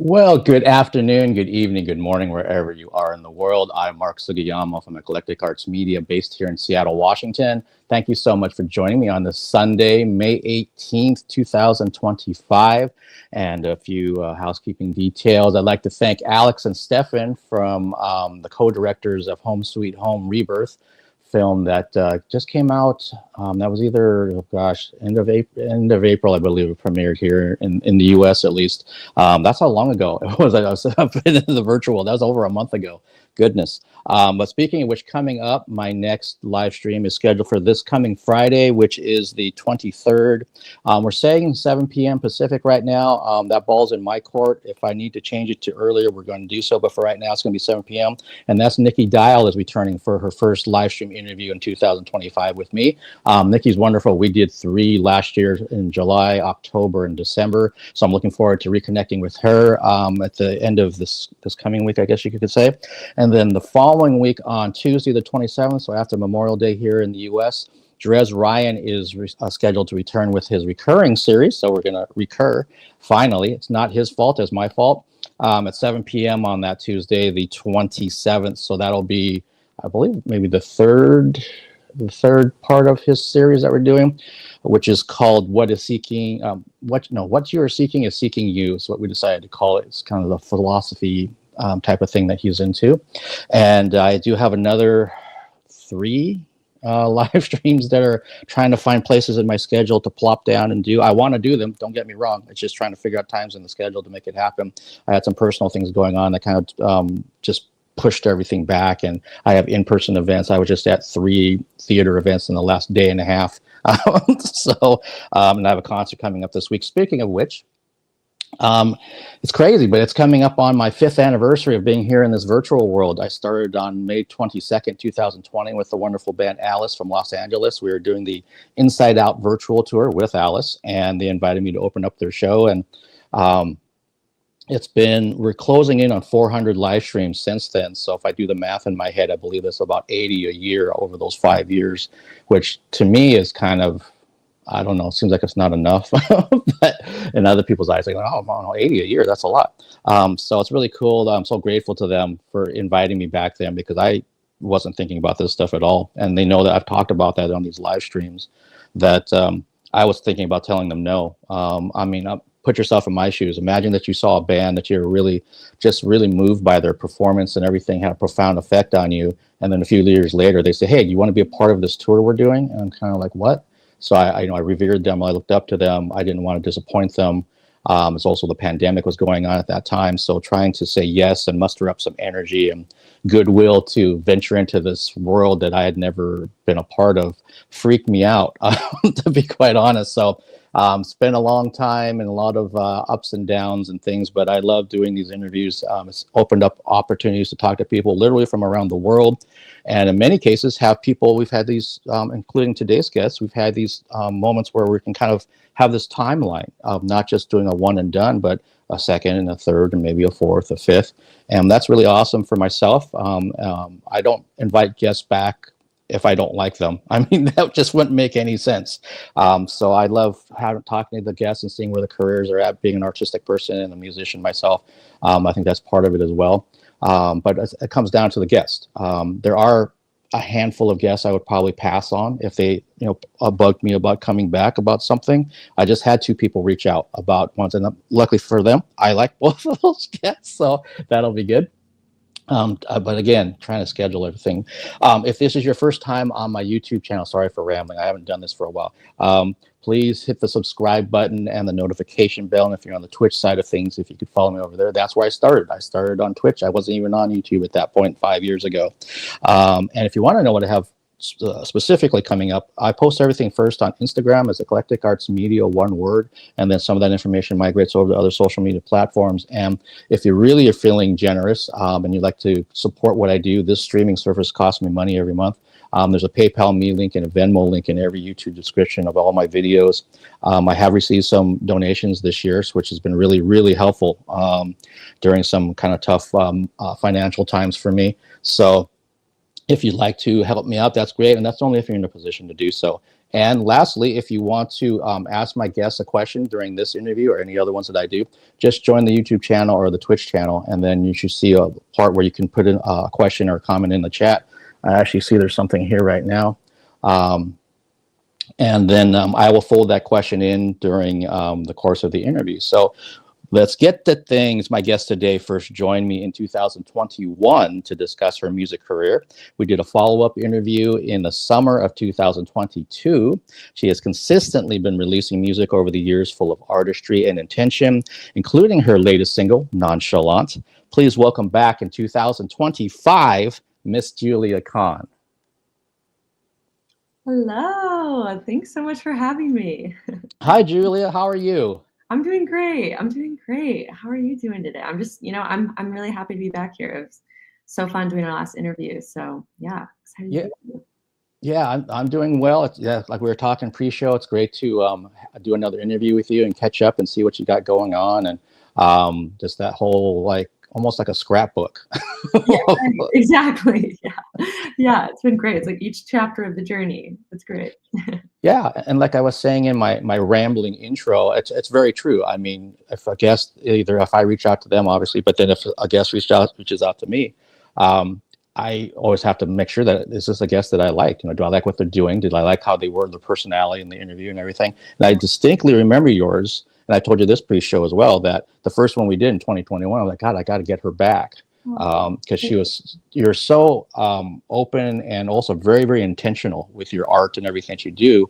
Well, good afternoon, good evening, good morning, wherever you are in the world. I'm Mark Sugiyama from Eclectic Arts Media, based here in Seattle, Washington. Thank you so much for joining me on this Sunday, May 18th, 2025. And a few housekeeping details. I'd like to thank Alex and Stefan from the co-directors of Home Sweet Home Rebirth film that just came out. That was either, oh gosh, end of April, I believe it premiered here in the US at least. That's how long ago it was. I was up in the virtual. That was over a month ago. Goodness. But speaking of which, coming up, my next live stream is scheduled for this coming Friday, which is the 23rd. We're saying 7 p.m. Pacific right now. That ball's in my court. If I need to change it to earlier, we're going to do so. But for right now, it's going to be 7 p.m. And that's Nikki Dial is returning for her first live stream interview in 2025 with me. Nikki's wonderful. We did 3 last year in July, October, and December. So I'm looking forward to reconnecting with her at the end of this coming week, I guess you could say. And then the following week on Tuesday, the 27th, so after Memorial Day here in the U.S., Jerez Ryan is scheduled to return with his recurring series. So we're going to recur, finally. It's not his fault, it's my fault. At 7 p.m. on that Tuesday, the 27th. So that'll be, I believe, maybe the third part of his series that we're doing, which is called What is Seeking, what you are seeking is seeking you. Is what we decided to call it. It's kind of the philosophy type of thing that he's into. And I do have another 3 live streams that are trying to find places in my schedule to plop down and do. I want to do them, don't get me wrong. It's just trying to figure out times in the schedule to make it happen. I had some personal things going on that kind of just pushed everything back, and I have in-person events. I was just at 3 theater events in the last day and a half. So, and I have a concert coming up this week. Speaking of which, it's crazy, but it's coming up on my 5th anniversary of being here in this virtual world. I started on May 22nd, 2020 with the wonderful band Alice from Los Angeles. We were doing the Inside Out virtual tour with Alice, and they invited me to open up their show. And we're closing in on 400 live streams since then. So if I do the math in my head, I believe it's about 80 a year over those 5 years, which to me is kind of, I don't know, it seems like it's not enough, but in other people's eyes, they go, oh, no, 80 a year, that's a lot. So it's really cool. I'm so grateful to them for inviting me back then, because I wasn't thinking about this stuff at all. And they know that I've talked about that on these live streams, that I was thinking about telling them no. I mean, put yourself in my shoes. Imagine that you saw a band that you're really moved by their performance and everything, had a profound effect on you. And then a few years later, they say, hey, do you want to be a part of this tour we're doing? And I'm kind of like, what? So I revered them. I looked up to them. I didn't want to disappoint them. It's also the pandemic was going on at that time. So trying to say yes and muster up some energy and goodwill to venture into this world that I had never been a part of freaked me out, to be quite honest. So it's been a long time and a lot of ups and downs and things, but I love doing these interviews. It's opened up opportunities to talk to people literally from around the world. And in many cases we've had these, including today's guests, we've had these moments where we can kind of have this timeline of not just doing a one and done, but a second and a third and maybe a fourth, a fifth. And that's really awesome for myself. I don't invite guests back if I don't like them. I mean, that just wouldn't make any sense. So I love talking to the guests and seeing where the careers are at, being an artistic person and a musician myself. I think that's part of it as well. But it comes down to the guest. There are a handful of guests I would probably pass on if they, bugged me about coming back about something. I just had 2 people reach out about once, and luckily for them, I like both of those guests, so that'll be good. But again, trying to schedule everything. If this is your first time on my YouTube channel, sorry for rambling. I haven't done this for a while. Please hit the subscribe button and the notification bell. And if you're on the Twitch side of things, if you could follow me over there, that's where I started. I started on Twitch. I wasn't even on YouTube at that point 5 years ago. And if you want to know what I have specifically coming up, I post everything first on Instagram as Eclectic Arts Media, one word, and then some of that information migrates over to other social media platforms. And if you really are feeling generous and you'd like to support what I do, this streaming service costs me money every month. There's a PayPal me link and a Venmo link in every YouTube description of all my videos. I have received some donations this year, which has been really, really helpful during some kind of tough financial times for me. So if you'd like to help me out, that's great. And that's only if you're in a position to do so. And lastly, if you want to ask my guests a question during this interview or any other ones that I do, just join the YouTube channel or the Twitch channel, and then you should see a part where you can put in a question or a comment in the chat. I actually see there's something here right now. And then I will fold that question in during the course of the interview. So let's get to things. My guest today first joined me in 2021 to discuss her music career. We did a follow-up interview in the summer of 2022. She has consistently been releasing music over the years full of artistry and intention, including her latest single, Nonchalant. Please welcome back in 2025, Miss Julia Kahn. Hello, thanks so much for having me. Hi, Julia. How are you? I'm doing great. I'm doing great. How are you doing today? I'm just, I'm really happy to be back here. It was so fun doing our last interview. So yeah, excited to be with you. Yeah, I'm doing well. Yeah, like we were talking pre-show, it's great to do another interview with you and catch up and see what you got going on, and just that whole like almost like a scrapbook. Yeah, right. Exactly. Yeah, it's been great. It's like each chapter of the journey. It's great. Yeah, and like I was saying in my rambling intro, it's very true. I mean, if a guest, either if I reach out to them, obviously, but then if a guest reaches out to me, I always have to make sure that this is a guest that I like. You know, do I like what they're doing? Did I like how they were, their personality in the interview and everything? And I distinctly remember yours, and I told you this pre-show as well, that the first one we did in 2021, I was like, God, I got to get her back. Because you're so open and also very, very intentional with your art and everything that you do.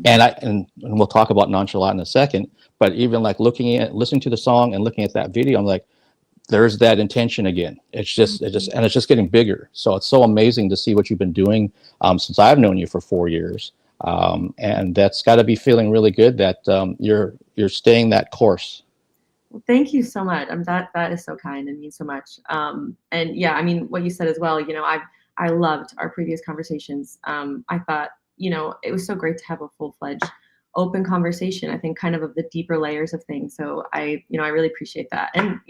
And we'll talk about Nonchalant in a second, but even like listening to the song and looking at that video, I'm like, there's that intention again. It's just getting bigger. So it's so amazing to see what you've been doing since I've known you for 4 years. And that's got to be feeling really good that you're staying that course. Well, thank you so much. That is so kind and means so much. And yeah, I mean, what you said as well, I loved our previous conversations. I thought, it was so great to have a full-fledged open conversation, I think kind of the deeper layers of things. So I really appreciate that. And,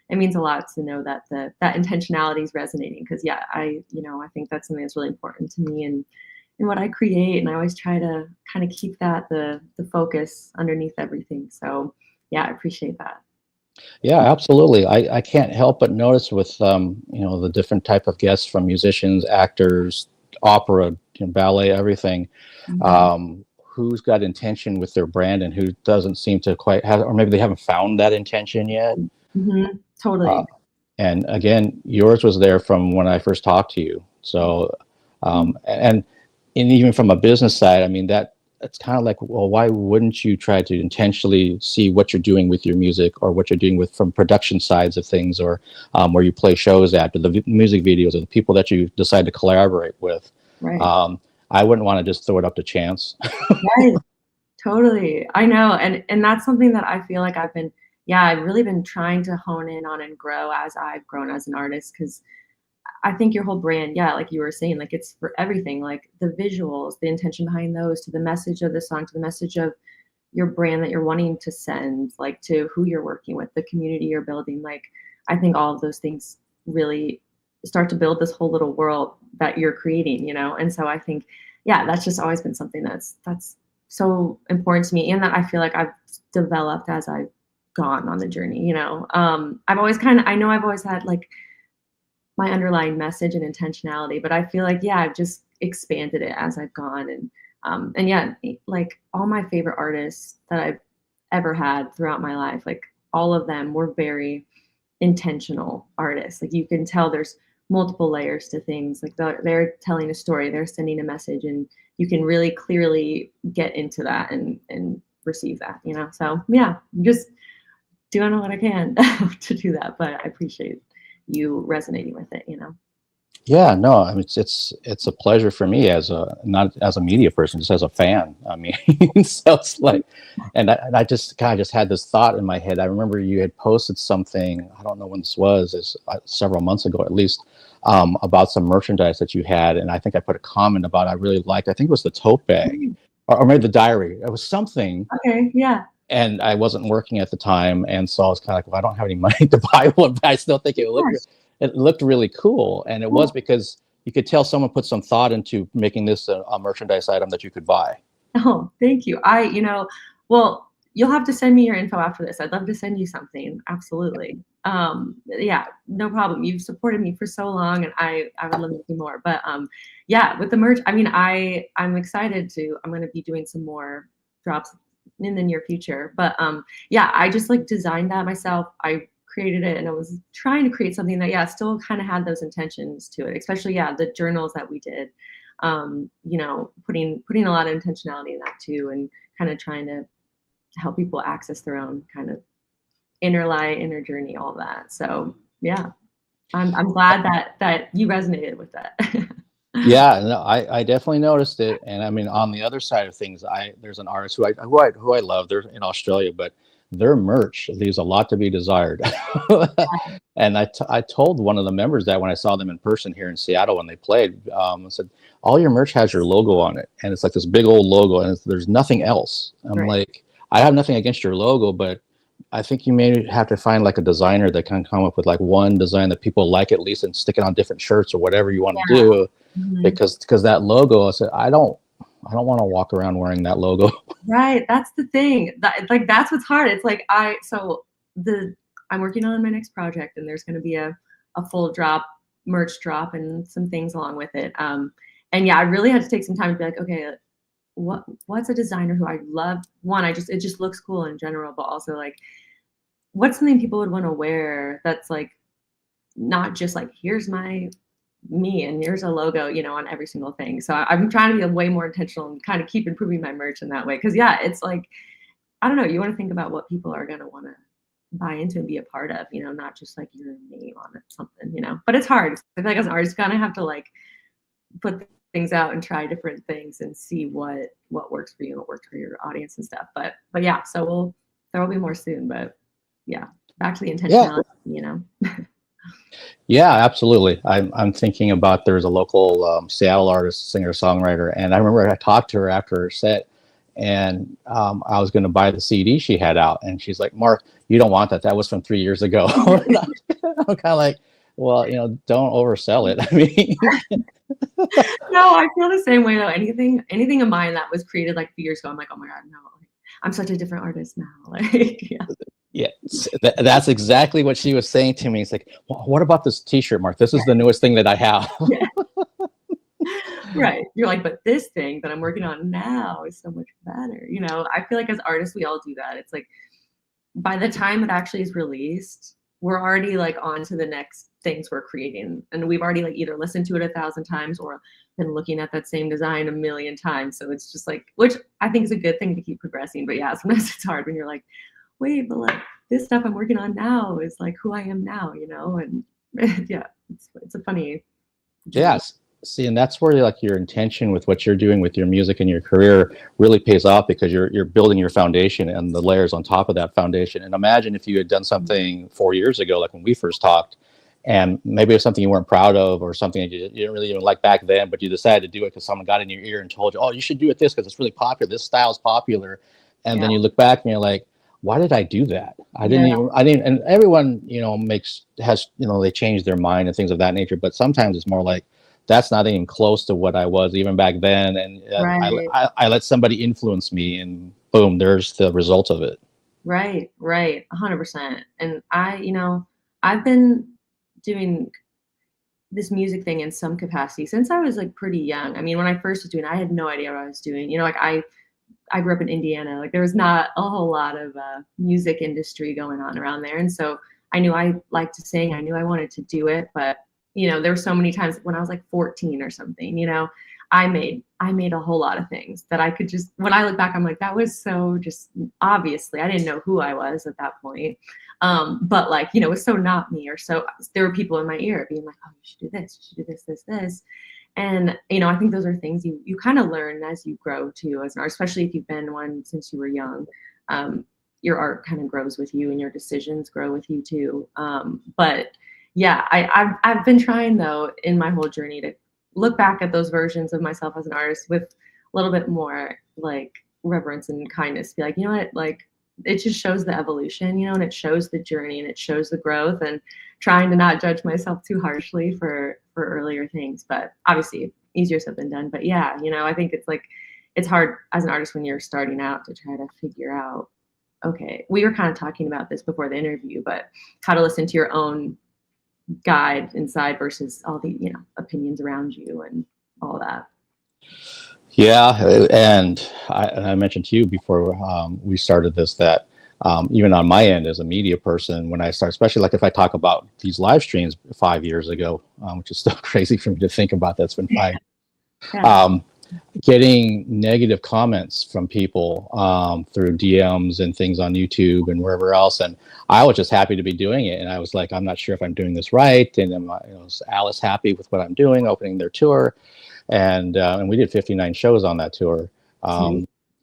it means a lot to know that that intentionality is resonating, because yeah, I think that's something that's really important to me and what I create. And I always try to kind of keep that the focus underneath everything. So yeah, I appreciate that. Yeah, absolutely. I can't help but notice with the different type of guests, from musicians, actors, opera, ballet, everything, who's got intention with their brand and who doesn't seem to quite have, or maybe they haven't found that intention yet. Totally. And again, yours was there from when I first talked to you. So, and even from a business side, I mean, it's kind of like, well, why wouldn't you try to intentionally see what you're doing with your music, or what you're doing from production sides of things, or where you play shows at, or the music videos, or the people that you decide to collaborate with. Right. I wouldn't want to just throw it up to chance. Right. Totally. I know. And that's something that I feel like I've really been trying to hone in on and grow as I've grown as an artist, because I think your whole brand, yeah, like you were saying, like it's for everything, like the visuals, the intention behind those, to the message of the song, to the message of your brand that you're wanting to send, like to who you're working with, the community you're building. Like, I think all of those things really start to build this whole little world that you're creating, And so I think, yeah, that's just always been something that's so important to me, and that I feel like I've developed as I've gone on the journey, I've always had like my underlying message and intentionality, but I feel like, yeah, I've just expanded it as I've gone. And yeah, like all my favorite artists that I've ever had throughout my life, like all of them were very intentional artists. Like you can tell there's multiple layers to things. Like they're telling a story, they're sending a message, and you can really clearly get into that and receive that, So yeah, I'm just doing what I can to do that, but I appreciate you resonating with it, Yeah, no, I mean, it's a pleasure for me not as a media person, just as a fan. I mean, so it's like, and I just kind of just had this thought in my head. I remember you had posted something, I don't know when this was, it's several months ago at least, about some merchandise that you had, and I think I put a comment about I really liked. I think it was the tote bag, or maybe the diary. It was something. Okay, yeah. And I wasn't working at the time, and so I was kind of like, well, I don't have any money to buy one, but I still think it looked really cool. And it was because you could tell someone put some thought into making this a merchandise item that you could buy. Oh, thank you. Well, you'll have to send me your info after this. I'd love to send you something. Absolutely. Yeah, no problem. You've supported me for so long, and I would love to do more. But yeah, with the merch, I mean, I'm excited to. I'm going to be doing some more drops in the near future. But yeah, I just like designed that myself. I created it, and I was trying to create something that, yeah, still kind of had those intentions to it. Especially, yeah, the journals that we did. You know, putting a lot of intentionality in that too, and kind of trying to help people access their own kind of inner light, inner journey, all that. So yeah, I'm glad that you resonated with that. Yeah, no, I definitely noticed it. And I mean, on the other side of things, there's an artist who I love. They're in Australia, but their merch leaves a lot to be desired. And I told one of the members that when I saw them in person here in Seattle when they played, I said, all your merch has your logo on it, and it's like this big old logo, and there's nothing else. I'm Right. like, I have nothing against your logo, but I think you may have to find like a designer that can come up with like one design that people like at least, and stick it on different shirts or whatever you want to Yeah. do, Mhm. because that logo, I said, I don't want to walk around wearing that logo. Right. That's the thing. Like that's what's hard. It's like I'm working on my next project, and there's going to be a full merch drop, and some things along with it. And yeah, I really had to take some time to be like, okay, what's a designer who I love? One, it just looks cool in general, but also like, what's something people would want to wear that's like not just like, here's me and here's a logo, you know, on every single thing. So I'm trying to be way more intentional and kind of keep improving my merch in that way. Cause yeah, it's like, I don't know, you want to think about what people are going to want to buy into and be a part of, you know, not just like your name on it, something, you know, but it's hard. I feel like as an artist, you kind of have to like put things out and try different things and see what works for you and what works for your audience and stuff. But yeah, so there will be more soon, but yeah, back to the Yeah, intentionality, you know. yeah, absolutely. I'm thinking about, there's a local Seattle artist, singer, songwriter, and I remember I talked to her after her set, and I was going to buy the CD she had out, and she's like, "Mark, you don't want that. That was from 3 years ago." I'm kind of like, well, don't oversell it. I mean, No, I feel the same way though. Anything of mine that was created like a few years ago, I'm like, oh my God, no, like, I'm such a different artist now. Like, yeah. yeah, that's exactly what she was saying to me. It's like, well, what about this T-shirt, Mark? This is the newest thing that I have. Yeah. Right. You're like, but this thing that I'm working on now is so much better. You know, I feel like as artists, we all do that. It's like by the time it actually is released, we're already like on to the next things we're creating. And we've already like either listened to it 1,000 times or been looking at that same design a million times. So it's just like, which I think is a good thing to keep progressing. But yeah, sometimes it's hard when you're like, wait, but like this stuff I'm working on now is like who I am now, you know? And yeah, it's a funny journey. Yes. See, and that's where like your intention with what you're doing with your music and your career really pays off, because you're building your foundation and the layers on top of that foundation. And imagine if you had done something 4 years ago, like when we first talked, and maybe it was something you weren't proud of, or something that you didn't really even like back then, but you decided to do it because someone got in your ear and told you, "Oh, you should do it this because it's really popular. This style is popular." And Yeah. then you look back and you're like, "Why did I do that? Yeah. I didn't." And everyone, they change their mind and things of that nature. But sometimes it's more like, that's not even close to what I was even back then. And Right. I let somebody influence me, and boom, there's the result of it. Right. Right. 100%. And I've been doing this music thing in some capacity since I was like pretty young. I mean, when I first was doing it, I had no idea what I was doing. You know, like I grew up in Indiana. Like there was not a whole lot of music industry going on around there. And so I knew I liked to sing. I knew I wanted to do it, but there were so many times when I was like 14 or something, I made a whole lot of things that I could just, when I look back, I'm like, that was so just, obviously I didn't know who I was at that point. But like, it was so not me, or so there were people in my ear being like, oh, you should do this, you should do this. And, I think those are things you kind of learn as you grow too, as an artist, especially if you've been one since you were young. Your art kind of grows with you and your decisions grow with you too. But yeah, I've been trying though in my whole journey to look back at those versions of myself as an artist with a little bit more like reverence and kindness. Be like, you know what, like it just shows the evolution, you know, and it shows the journey and it shows the growth, and trying to not judge myself too harshly for earlier things. But obviously easier said than done. But yeah, you know, I think it's like, it's hard as an artist when you're starting out to try to figure out, okay, we were kind of talking about this before the interview, but how to listen to your own guide inside versus all the, you know, opinions around you and all that. Yeah, and I mentioned to you before we started this that even on my end as a media person, when I start, especially like if I talk about these live streams 5 years ago, which is still crazy for me to think about, that's been 5. Yeah. Getting negative comments from people through DMs and things on YouTube and wherever else, and I was just happy to be doing it. And I was like, I'm not sure if I'm doing this right, and is Alice happy with what I'm doing, opening their tour? And we did 59 shows on that tour.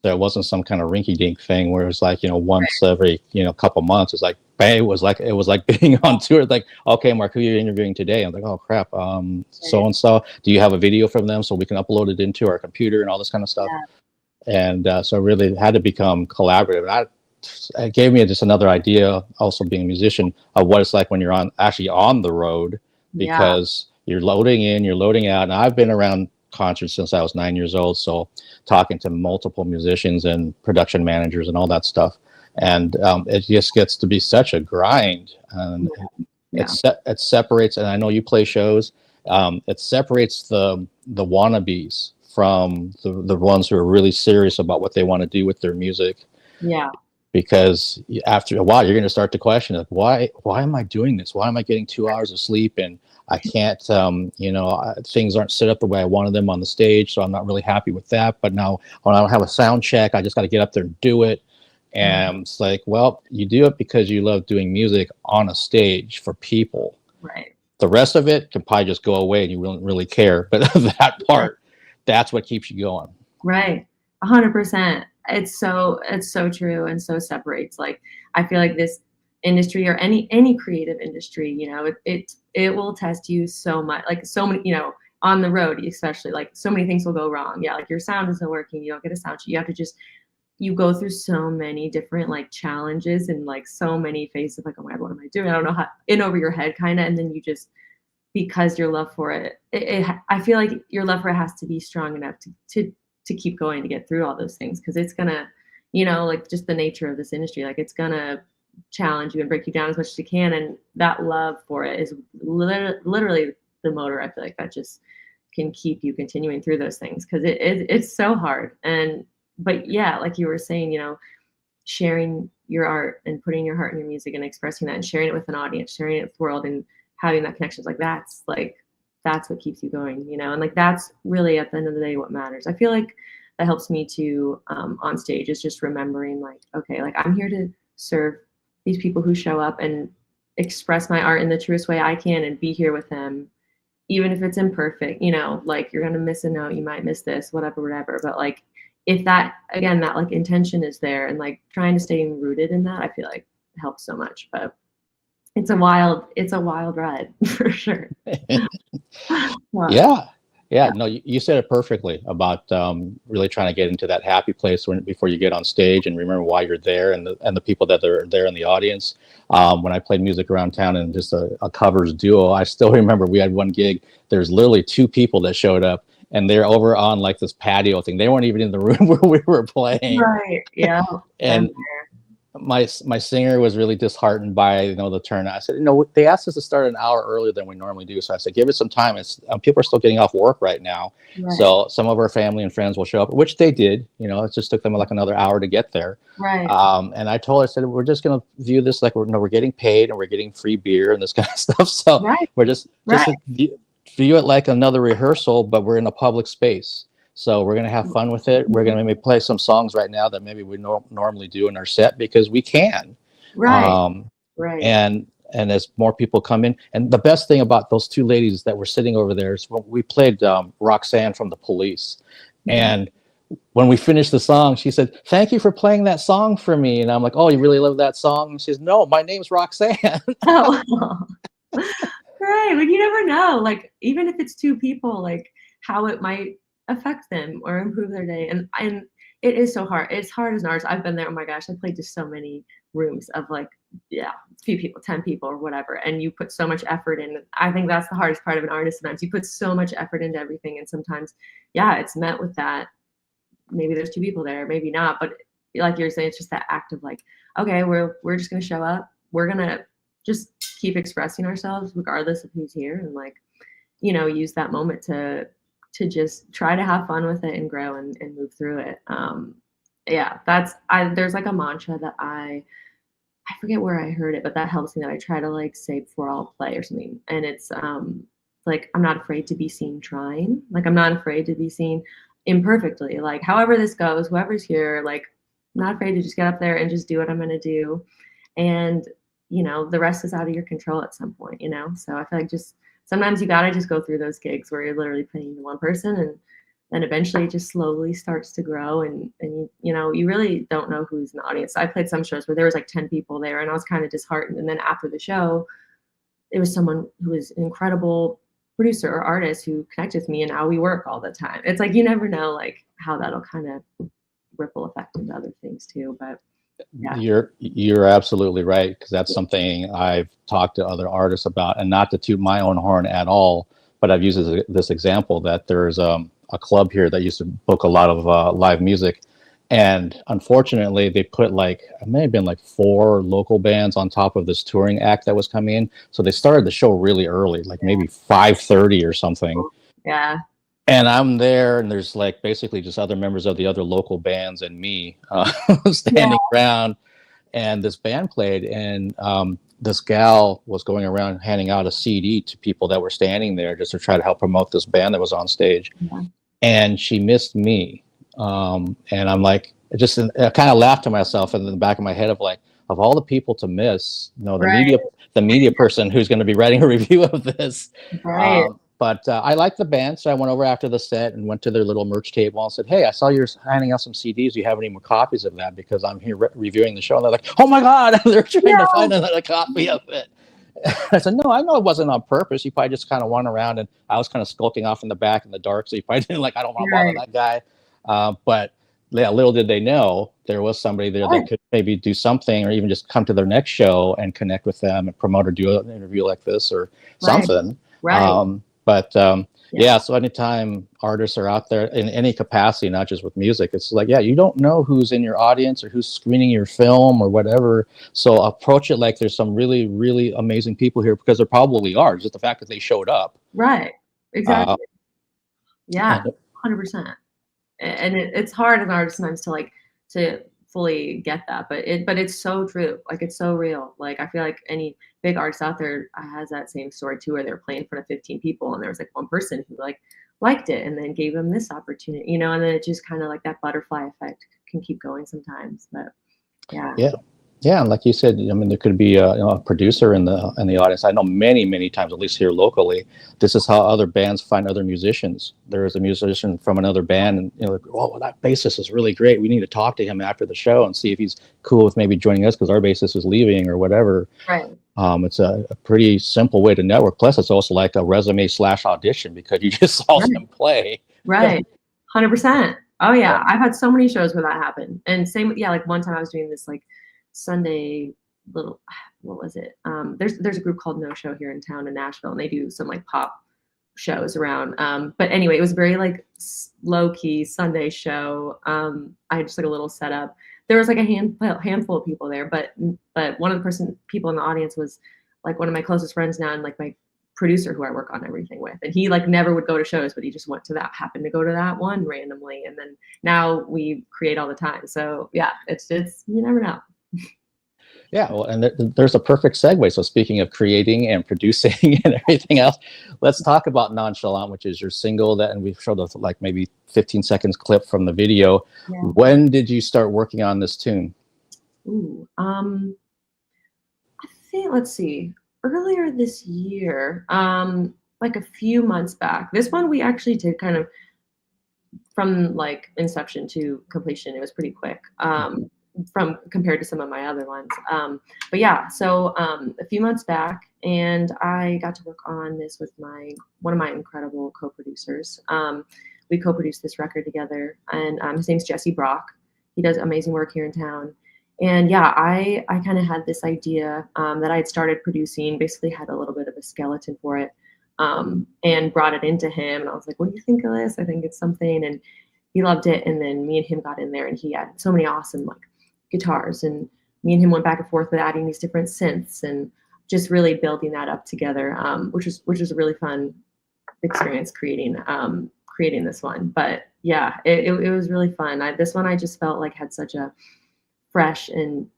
There wasn't some kind of rinky-dink thing where it was like, you know, once every, you know, couple months. It's like, bang, it was like being on tour. Like, okay, Mark, who are you interviewing today? I'm like, oh crap, so and so. Do you have a video from them so we can upload it into our computer and all this kind of stuff? Yeah. And so really it had to become collaborative. And it gave me just another idea, also being a musician, of what it's like when you're actually on the road, because you're loading in, you're loading out. And I've been around concerts since I was 9 years old, so talking to multiple musicians and production managers and all that stuff, and it just gets to be such a grind. And it separates, and I know you play shows, it separates the wannabes from the ones who are really serious about what they want to do with their music. Yeah. Because after a while, you're going to start to question, like, why am I doing this? Why am I getting 2 hours of sleep and I can't, you know, things aren't set up the way I wanted them on the stage, so I'm not really happy with that. But now when I don't have a sound check, I just got to get up there and do it. And it's like, well, you do it because you love doing music on a stage for people. Right. The rest of it can probably just go away and you won't really care. But that part, that's what keeps you going. Right. 100%. It's so true, and so separates. Like, I feel like this industry, or any creative industry, you know, it will test you so much, like so many, you know, on the road especially, like so many things will go wrong. Yeah, like your sound isn't working, you don't get a sound check, you have to just, you go through so many different like challenges and like so many phases of like, oh my God, what am I doing? I don't know how, in over your head kind of, and then you just, because your love for it, I feel like your love for it has to be strong enough to keep going, to get through all those things, because it's gonna, you know, like just the nature of this industry, like it's gonna challenge you and break you down as much as you can, and that love for it is literally the motor, I feel like, that just can keep you continuing through those things, because it's so hard. But yeah, like you were saying, you know, sharing your art and putting your heart in your music and expressing that and sharing it with an audience, sharing it with the world, and having that connection, that's what keeps you going, you know. And like that's really at the end of the day what matters. I feel like that helps me to on stage, is just remembering, like, okay, like I'm here to serve these people who show up and express my art in the truest way I can, and be here with them, even if it's imperfect, you know, like you're gonna miss a note, you might miss this, whatever, but like if that, again, that like intention is there, and like trying to stay rooted in that, I feel like helps so much. But it's a wild ride for sure. Yeah, no, you said it perfectly about really trying to get into that happy place before you get on stage, and remember why you're there, and the people that are there in the audience. When I played music around town and just a covers duo, I still remember we had one gig. There's literally 2 people that showed up, and they're over on like this patio thing. They weren't even in the room where we were playing. Right. Yeah. And my singer was really disheartened by, you know, the turnout. I said, you know, they asked us to start an hour earlier than we normally do. So I said, give it some time. It's people are still getting off work right now. Right. So some of our family and friends will show up, which they did. You know, it just took them like another hour to get there. Right. And I told her, I said, we're just going to view this like we're getting paid and we're getting free beer and this kind of stuff. So we're just view it like another rehearsal, but we're in a public space. So we're going to have fun with it. We're going to maybe play some songs right now that maybe we normally do in our set, because we can. Right. And as more people come in, and the best thing about those 2 ladies that were sitting over there is when we played Roxanne from The Police. And when we finished the song, she said, "Thank you for playing that song for me." And I'm like, "Oh, you really love that song?" And she says, "No, my name's Roxanne." Oh. Right. But you never know, like, even if it's 2 people, like how it might affect them or improve their day. And It is so hard. It's hard as an artist. I've been there. Oh my gosh, I played to so many rooms of like, yeah, a few people, 10 people or whatever. And you put so much effort in. I think that's the hardest part of an artist sometimes. You put so much effort into everything. And sometimes, yeah, it's met with that. Maybe there's 2 people there, maybe not. But like you're saying, it's just that act of like, okay, we're just gonna show up. We're gonna just keep expressing ourselves regardless of who's here, and like, use that moment to just try to have fun with it and grow and move through it. Yeah, there's like a mantra that I forget where I heard it, but that helps me, that I try to like say before I'll play or something. And it's like, I'm not afraid to be seen trying. Like, I'm not afraid to be seen imperfectly. Like, however this goes, whoever's here, like, I'm not afraid to just get up there and just do what I'm gonna do. And the rest is out of your control at some point. So I feel like just sometimes you gotta just go through those gigs where you're literally playing to one person, and then eventually it just slowly starts to grow, and you really don't know who's in the audience. I played some shows where there was like 10 people there, and I was kind of disheartened. And then after the show, it was someone who was an incredible producer or artist who connected with me, and now we work all the time. It's like, you never know like how that'll kind of ripple effect into other things too. But yeah. You're absolutely right, because that's something I've talked to other artists about, and not to toot my own horn at all, but I've used this example that there's a club here that used to book a lot of live music, and unfortunately they put like, it may have been like 4 local bands on top of this touring act that was coming in, so they started the show really early, like maybe 5:30 or something. Yeah. And I'm there, and there's like basically just other members of the other local bands and me standing around. And this band played, and this gal was going around handing out a CD to people that were standing there just to try to help promote this band that was on stage. Yeah. And she missed me. And I'm like, I kind of laughed to myself in the back of my head of like, of all the people to miss, the media person who's going to be writing a review of this. Right. But I liked the band, so I went over after the set and went to their little merch table and said, "Hey, I saw you're handing out some CDs. Do you have any more copies of that? Because I'm here reviewing the show." And they're like, "Oh my God!" They're trying to find another copy of it. I said, "No, I know it wasn't on purpose. You probably just kind of went around, and I was kind of skulking off in the back in the dark, so you probably didn't like. I don't want to bother that guy." But yeah, little did they know there was somebody there that could maybe do something, or even just come to their next show and connect with them and promote or do an interview like this or something. Right. Yeah, so anytime artists are out there in any capacity, not just with music, it's like, yeah, you don't know who's in your audience or who's screening your film or whatever. So approach it like there's some really, really amazing people here, because there probably are. Just the fact that they showed up. Right. Exactly. Yeah, 100%. And it's hard as an artist sometimes to fully get that, but it's so true. Like, it's so real. Like, I feel like any big artist out there has that same story too, where they're playing in front of 15 people and there was like one person who like liked it and then gave them this opportunity, and then it just kind of like that butterfly effect can keep going sometimes. But yeah, and like you said, I mean, there could be a producer in the audience. I know many times, at least here locally, this is how other bands find other musicians. There is a musician from another band, and like, oh, well, that bassist is really great. We need to talk to him after the show and see if he's cool with maybe joining us because our bassist is leaving or whatever. Right. It's a pretty simple way to network. Plus, it's also like a resume / audition, because you just saw them play. Right. 100%. Oh yeah, I've had so many shows where that happened. And same, like one time I was doing this like Sunday little, what was it? There's a group called No Show here in town in Nashville, and they do some like pop shows around. But anyway, it was very like low key Sunday show. I had just like a little setup. There was like a handful of people there, but one of the people in the audience was like one of my closest friends now, and like my producer who I work on everything with. And he like never would go to shows, but he just happened to go to that one randomly. And then now we create all the time. So yeah, it's you never know. Yeah, well, and there's a perfect segue. So speaking of creating and producing and everything else, let's talk about Nonchalant, which is your single and we showed us like maybe 15 seconds clip from the video. Yeah. When did you start working on this tune? Ooh, I think, let's see, earlier this year, like a few months back. This one we actually did kind of from like inception to completion. It was pretty quick. From compared to some of my other ones. But yeah, so a few months back, and I got to work on this with one of my incredible co-producers. we co-produced this record together. And his name's Jesse Brock. He does amazing work here in town. And yeah, I kind of had this idea that I had started producing, basically had a little bit of a skeleton for it, and brought it into him. And I was like, what do you think of this? I think it's something. And he loved it. And then me and him got in there, and he had so many awesome like guitars. And me and him went back and forth with adding these different synths and just really building that up together, which was a really fun experience creating this one. But yeah, it was really fun. This one I just felt like had such a fresh and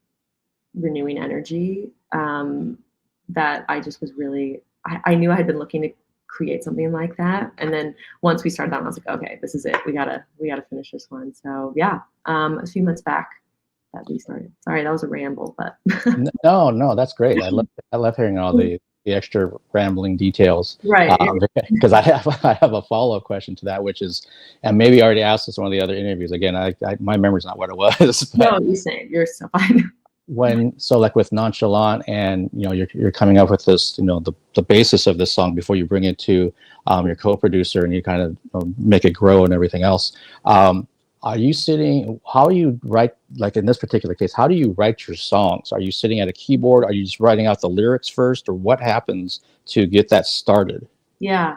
renewing energy that I just was really, I knew I had been looking to create something like that. And then once we started that, I was like, okay, this is it. We gotta finish this one. So yeah, a few months back that we started. Sorry, that was a ramble, but No, that's great. I love hearing all the extra rambling details. Right. Because I have a follow-up question to that, which is, and maybe I already asked this in one of the other interviews. Again, my memory's not what it was. No, you're so fine. So like with Nonchalant, and you're coming up with this, the basis of this song before you bring it to your co-producer, and you kind of make it grow and everything else. How do you write, like in this particular case, how do you write your songs? Are you sitting at a keyboard? Are you just writing out the lyrics first, or what happens to get that started? Yeah.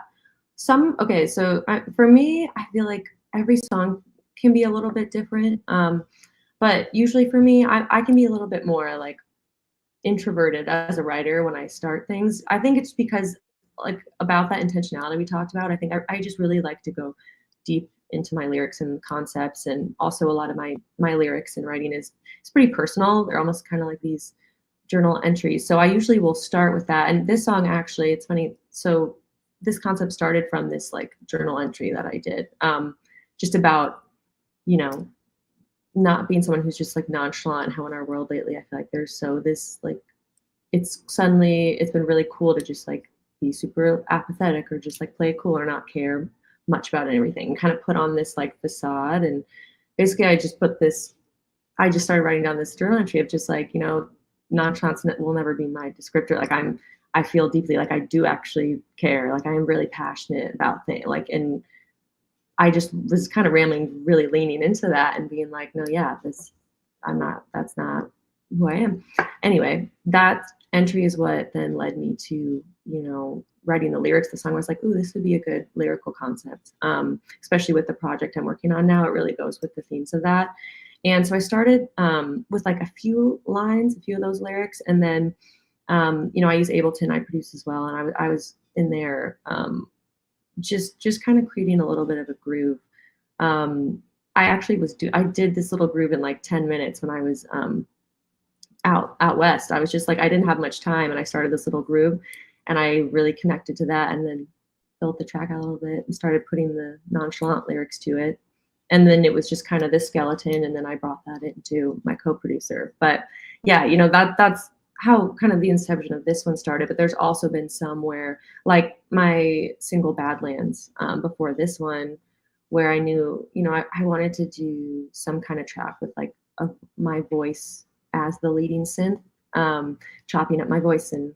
Okay, so for me, I feel like every song can be a little bit different. But usually for me, I can be a little bit more like introverted as a writer when I start things. I think it's because like about that intentionality we talked about. I think I just really like to go deep into my lyrics and concepts, and also a lot of my lyrics and writing it's pretty personal. They're almost kind of like these journal entries. So I usually will start with that. And this song, actually, it's funny. So this concept started from this like journal entry that I did, just about, not being someone who's just like nonchalant, and how in our world lately, I feel like there's this like, it's been really cool to just like be super apathetic, or just like play it cool, or not care much about everything, and kind of put on this like facade. And basically I just started writing down this journal entry of just like, nonchalance will never be my descriptor. Like I feel deeply, like I do actually care, like I am really passionate about things, like, and I just was kind of rambling, really leaning into that and being like, no, yeah, that's not who I am. Anyway, that entry is what then led me to, writing the lyrics. The song was like, ooh, this would be a good lyrical concept. Especially with the project I'm working on now, it really goes with the themes of that. And so I started with like a few of those lyrics. And then, I use Ableton, I produce as well. And I was in there, just kind of creating a little bit of a groove. I did this little groove in like 10 minutes when I was out west. I was just like, I didn't have much time, and I started this little groove, and I really connected to that, and then built the track out a little bit and started putting the nonchalant lyrics to it. And then it was just kind of this skeleton, and then I brought that into my co-producer. But yeah, that's how kind of the inception of this one started. But there's also been some where, like my single Badlands, before this one, where I knew, I wanted to do some kind of track with like my voice as the leading synth, chopping up my voice and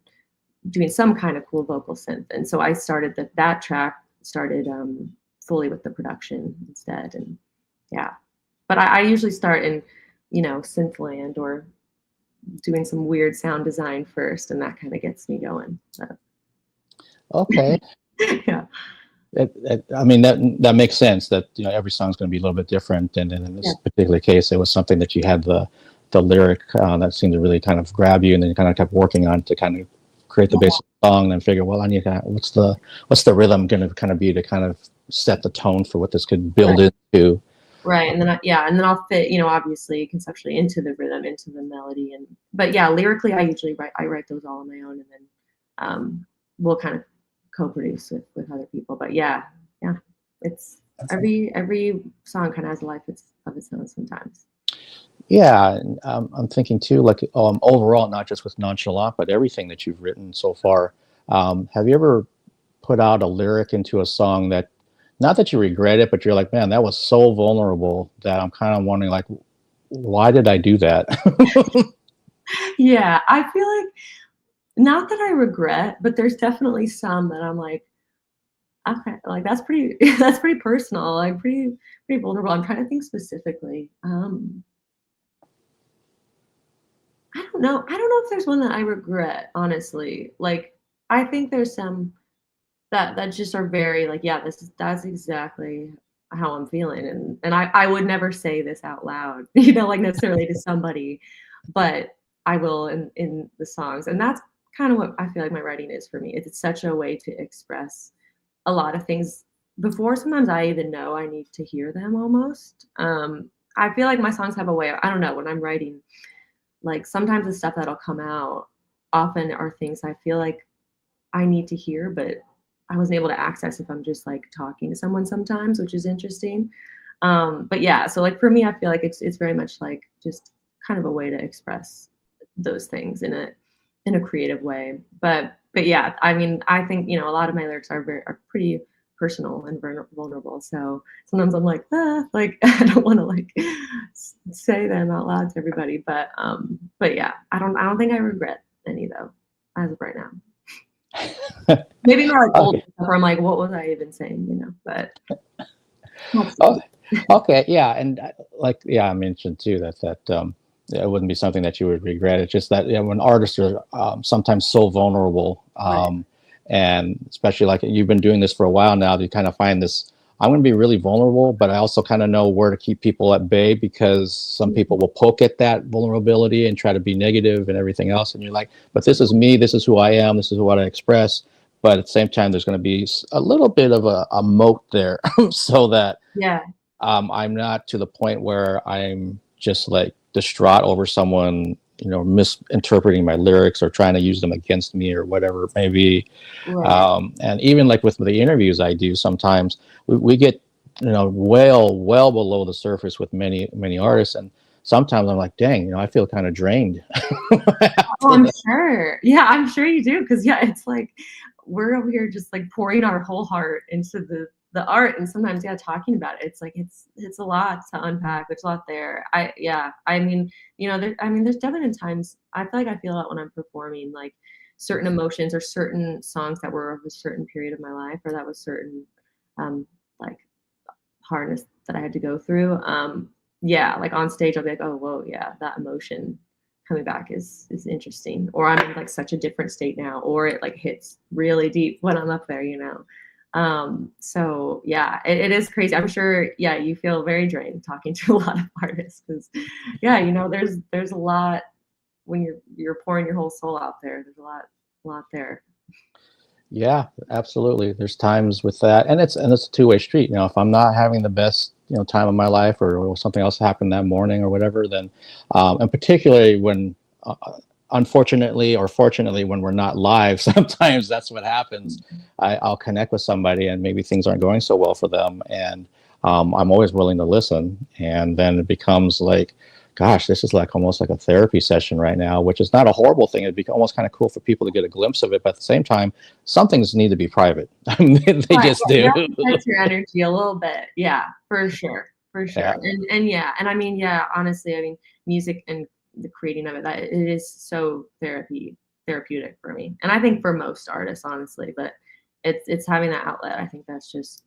doing some kind of cool vocal synth. And so I started that track started fully with the production instead. And yeah, but I usually start in, synthland, or doing some weird sound design first, and that kind of gets me going. So. Okay. Yeah. I mean, that makes sense, that every song's going to be a little bit different, and in this particular case, it was something that you had the lyric that seemed to really kind of grab you, and then you kind of kept working on to kind of create the basic song, and then figure, well, I need what's the rhythm going to kind of be to kind of set the tone for what this could build into. Right, and then I'll fit, obviously conceptually into the rhythm, into the melody, but yeah, lyrically, I usually write those all on my own, and then we'll kind of co-produce with other people. But yeah, it's every song kind of has a life of its own sometimes. Yeah, and, I'm thinking too, like overall, not just with Nonchalant, but everything that you've written so far. Have you ever put out a lyric into a song that, not that you regret it, but you're like, man, that was so vulnerable that I'm kind of wondering, like, why did I do that? Yeah, I feel like, not that I regret, but there's definitely some that I'm like, Okay, like that's pretty that's pretty personal, like pretty vulnerable. I'm trying to think specifically. I don't know if there's one that I regret, honestly. Like I think there's some that just are very like, yeah, that's exactly how I'm feeling. And I would never say this out loud, like necessarily to somebody, but I will in the songs. And that's kind of what I feel like my writing is for me. It's such a way to express a lot of things before sometimes I even know I need to hear them almost. I feel like my songs have a way, I don't know, when I'm writing, like sometimes the stuff that'll come out often are things I feel like I need to hear, but I wasn't able to access if I'm just like talking to someone sometimes, which is interesting. But yeah, so like for me, I feel like it's very much like just kind of a way to express those things in a creative way. But yeah, I mean, I think a lot of my lyrics are pretty personal and vulnerable. So sometimes I'm like, like I don't want to like say them out loud to everybody. But yeah, I don't think I regret any though, as of right now. Maybe not like old Okay. stuff where I'm like, what was I even saying, but that's Oh, okay. Yeah. And like, yeah, I mentioned too that yeah, it wouldn't be something that you would regret. It's just that, when artists are sometimes so vulnerable, right. and especially like you've been doing this for a while now, you kind of find this. I'm going to be really vulnerable, but I also kind of know where to keep people at bay, because some people will poke at that vulnerability and try to be negative and everything else. And you're like, but this is me. This is who I am. This is what I express. But at the same time, there's going to be a little bit of a moat there, so that Yeah. I'm not to the point where I'm just like distraught over someone, misinterpreting my lyrics or trying to use them against me or whatever it may be. Right. And even like with the interviews I do, sometimes we get, well below the surface with many artists. And sometimes I'm like, dang, I feel kind of drained. Oh, After I'm that. sure. Yeah, I'm sure you do. Cause yeah, it's like we're over here just like pouring our whole heart into the art. And sometimes, yeah, talking about it, it's like it's a lot to unpack. There's a lot there. I mean, there's definitely times I feel that when I'm performing, like certain emotions or certain songs that were of a certain period of my life or that was certain like hardness that I had to go through. Yeah, like on stage, I'll be like, oh, whoa, yeah, that emotion coming back is interesting. Or I'm in like such a different state now, or it like hits really deep when I'm up there. So yeah, it is crazy. I'm sure, yeah, you feel very drained talking to a lot of artists because, yeah, there's a lot when you're pouring your whole soul out there. There's a lot there. Yeah, absolutely. There's times with that, and it's a two-way street. If I'm not having the best time of my life, or something else happened that morning or whatever, then and particularly when, unfortunately or fortunately, when we're not live, sometimes that's what happens. I'll connect with somebody, and maybe things aren't going so well for them, and I'm always willing to listen, and then it becomes like, gosh, this is like almost like a therapy session right now, which is not a horrible thing. It'd be almost kind of cool for people to get a glimpse of it, but at the same time, some things need to be private. They Right, just yeah, you do. have to protect your energy a little bit. Yeah, for sure. Yeah. And yeah, and I mean, yeah, honestly, I mean, music and the creating of it, that it is so therapeutic for me. And I think for most artists, honestly, but it's having that outlet. I think that's just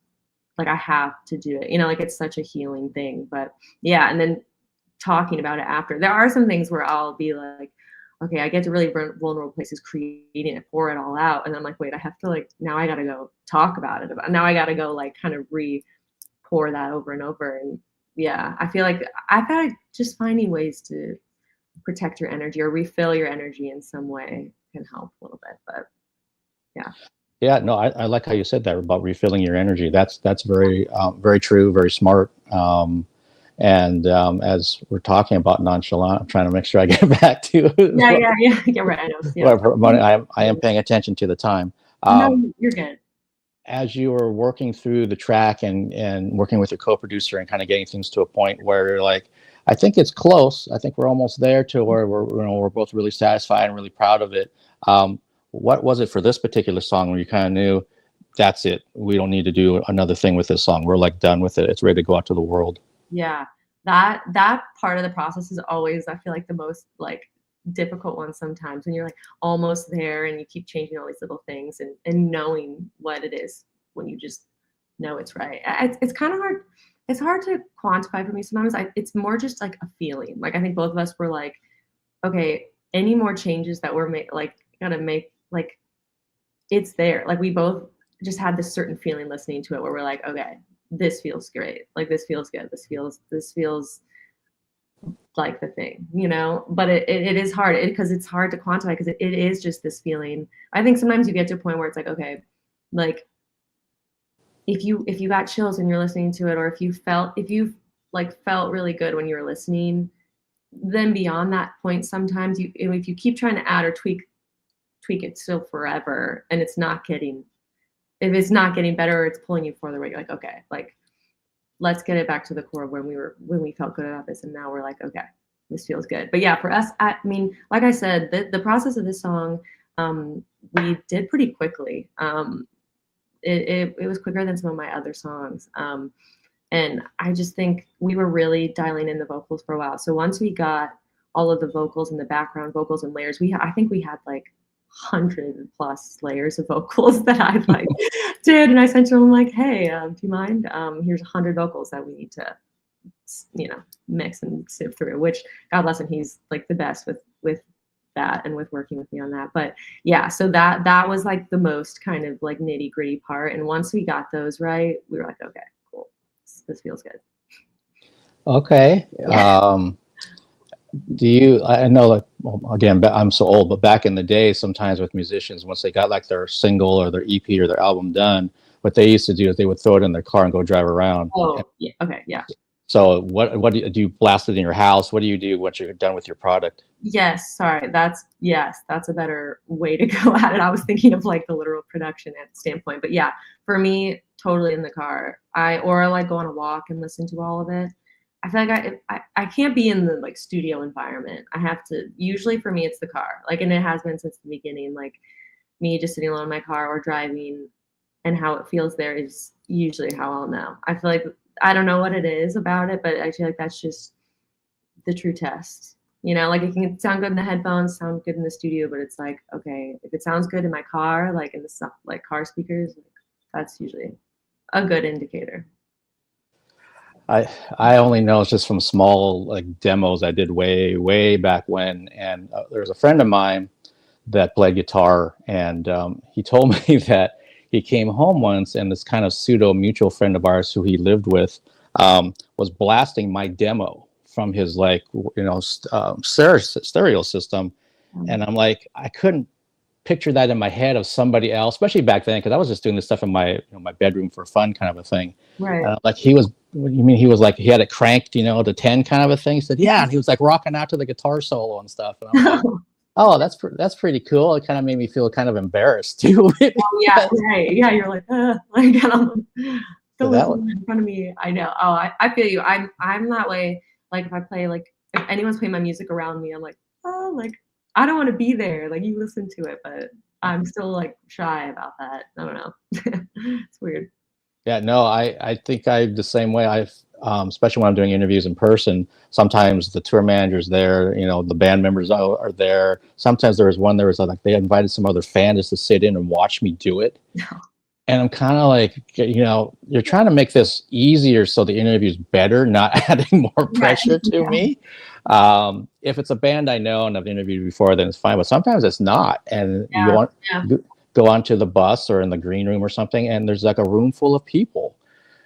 like I have to do it. Like it's such a healing thing. But yeah, and then talking about it after. There are some things where I'll be like, okay, I get to really vulnerable places, creating it, pour it all out, and I'm like, wait, I have to like now I got to go talk about it. Now I got to go like kind of pour that over and over. And yeah, I feel like just finding ways to protect your energy or refill your energy in some way can help a little bit. But yeah, Yeah, no, I like how you said that about refilling your energy. That's very true, very smart. And as we're talking about nonchalant, I'm trying to make sure I get back to yeah, right. I know. Yeah, what I am paying attention to the time. Um, no, you're good. as you were working through the track and working with your co-producer and kind of getting things to a point where you're like, I think it's close. I think we're almost there to where we're both really satisfied and really proud of it. What was it for this particular song where you kind of knew that's it? We don't need to do another thing with this song. We're like done with it. It's ready to go out to the world. Yeah, that part of the process is always, I feel like, the most like difficult one sometimes when you're like almost there and you keep changing all these little things and knowing what it is when you just know it's right. It's kind of hard. It's hard to quantify for me sometimes. It's more just like a feeling. Like I think both of us were like, okay, any more changes that we're gotta make, like it's there. Like we both just had this certain feeling listening to it where we're like, okay, this feels great. Like this feels good. This feels like the thing, you know. But it is hard because it's hard to quantify because it is just this feeling. I think sometimes you get to a point where it's like, okay, like if you got chills and you're listening to it, or if you felt really good when you were listening, then beyond that point, sometimes if you keep trying to add or tweak it still forever, and if it's not getting better, or it's pulling you further away, you're like, okay, like let's get it back to the core of when we felt good about this, and now we're like, okay, this feels good. But yeah, for us, I mean, like I said, the process of this song, we did pretty quickly. It was quicker than some of my other songs. And I just think we were really dialing in the vocals for a while. So once we got all of the vocals and the background vocals and layers, I think we had like 100+ layers of vocals that I like did. And I sent to him like, hey, do you mind? Here's 100 vocals that we need to, mix and sift through, which God bless him, he's like the best with that and with working with me on that. But yeah, so that was like the most kind of like nitty gritty part. And once we got those right, we were like, okay, cool. This feels good. Okay. Yeah. I know, like, well, again, I'm so old, but back in the day, sometimes with musicians, once they got like their single or their EP or their album done, what they used to do is they would throw it in their car and go drive around. Oh, yeah. Okay. Yeah. So what do you blast it in your house? What do you do once you're done with your product? Yes. Sorry. That's a better way to go at it. I was thinking of like the literal production standpoint, but yeah, for me, totally in the car. Or like go on a walk and listen to all of it. I feel like I can't be in the like studio environment. I have to, usually for me, it's the car. Like, and it has been since the beginning, like me just sitting alone in my car or driving, and how it feels there is usually how I'll know. I feel like, I don't know what it is about it, but I feel like that's just the true test. Like it can sound good in the headphones, sound good in the studio, but it's like, okay, if it sounds good in my car, like in the like car speakers, like, that's usually a good indicator. I only know it's just from small like demos I did way back when, and there was a friend of mine that played guitar, and he told me that he came home once, and this kind of pseudo mutual friend of ours who he lived with was blasting my demo from his like stereo system, and I'm like, I couldn't picture that in my head of somebody else, especially back then, because I was just doing this stuff in my bedroom for fun, kind of a thing. Right. Like he was, you mean he was like, he had it cranked, to 10 kind of a thing. He said, yeah, and he was like rocking out to the guitar solo and stuff. And I'm like, oh, that's pretty cool. It kind of made me feel kind of embarrassed too. Oh, yeah, right. Yeah, you're like, like, don't So listen in front of me. I know. Oh, I feel you. I'm that way. Like if I play, like if anyone's playing my music around me, I'm like, oh, like I don't want to be there. Like you listen to it, but I'm still like shy about that. I don't know. It's weird. Yeah, no, I think I'm the same way. I've especially when I'm doing interviews in person, sometimes the tour manager's there, the band members are there. Sometimes there was like they invited some other fan just to sit in and watch me do it. And I'm kind of like, you're trying to make this easier so the interview's better, not adding more pressure to me. If it's a band I know and I've interviewed before, then it's fine. But sometimes it's not. And you go onto the bus or in the green room or something, and there's like a room full of people.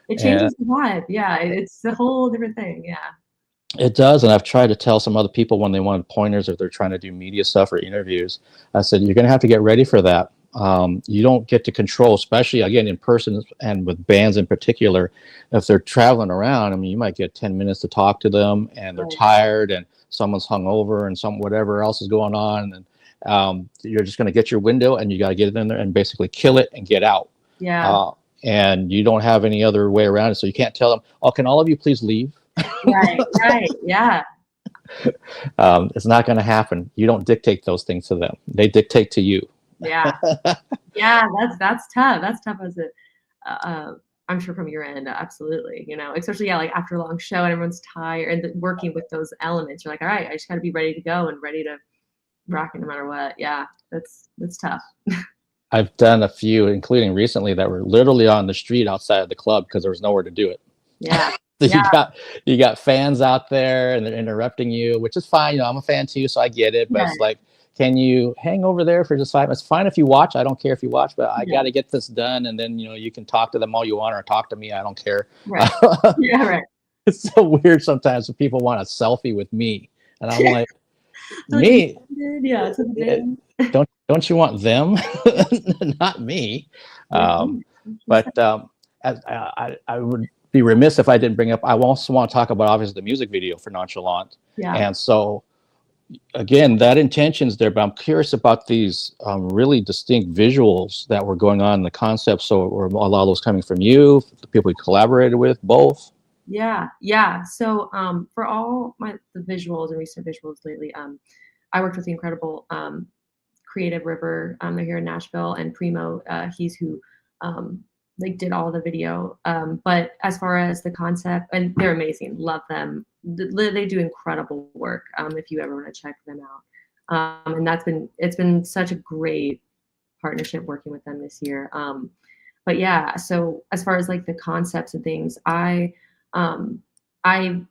It changes the vibe. Yeah, it's a whole different thing. Yeah. It does, and I've tried to tell some other people when they want pointers if they're trying to do media stuff or interviews. I said, you're going to have to get ready for that. You don't get to control, especially again in person and with bands in particular. If they're traveling around, I mean, you might get 10 minutes to talk to them, and they're tired, and someone's hungover, and whatever else is going on, and you're just going to get your window, and you got to get it in there and basically kill it and get out. Yeah. And you don't have any other way around it, so you can't tell them, "Oh, can all of you please leave?" Right. Yeah. It's not going to happen. You don't dictate those things to them. They dictate to you. Yeah. Yeah. That's tough. That's tough as I'm sure from your end. Absolutely. Especially, like after a long show and everyone's tired and working with those elements, you're like, all right, I just got to be ready to go and ready to rock it no matter what. Yeah. That's tough. I've done a few, including recently, that were literally on the street outside of the club because there was nowhere to do it. Yeah. So Yeah. you got fans out there and they're interrupting you, which is fine. You know, I'm a fan too, so I get it. But Yeah. it's like, can you hang over there for just 5 minutes? It's fine if you watch. I don't care if you watch, but I Yeah. got to get this done, and then you can talk to them all you want or talk to me. I don't care. Right. Yeah. Right. It's so weird sometimes when people want a selfie with me, and I'm like, Like me? yeah, to the band. Don't you want them, not me? But I would be remiss if I didn't bring up. I also want to talk about obviously the music video for Nonchalant, Yeah. and so again, that intention's there. But I'm curious about these really distinct visuals that were going on in the concept. So were a lot of those coming from you, the people you collaborated with, both? Yeah, yeah. So for all the visuals and recent visuals lately, I worked with the incredible Creative River. They're here in Nashville, and Primo, he's who like did all the video. But as far as the concept, and they're amazing, love them. They do incredible work. If you ever want to check them out, and it's been such a great partnership working with them this year. But yeah, so as far as like the concepts and things, um, I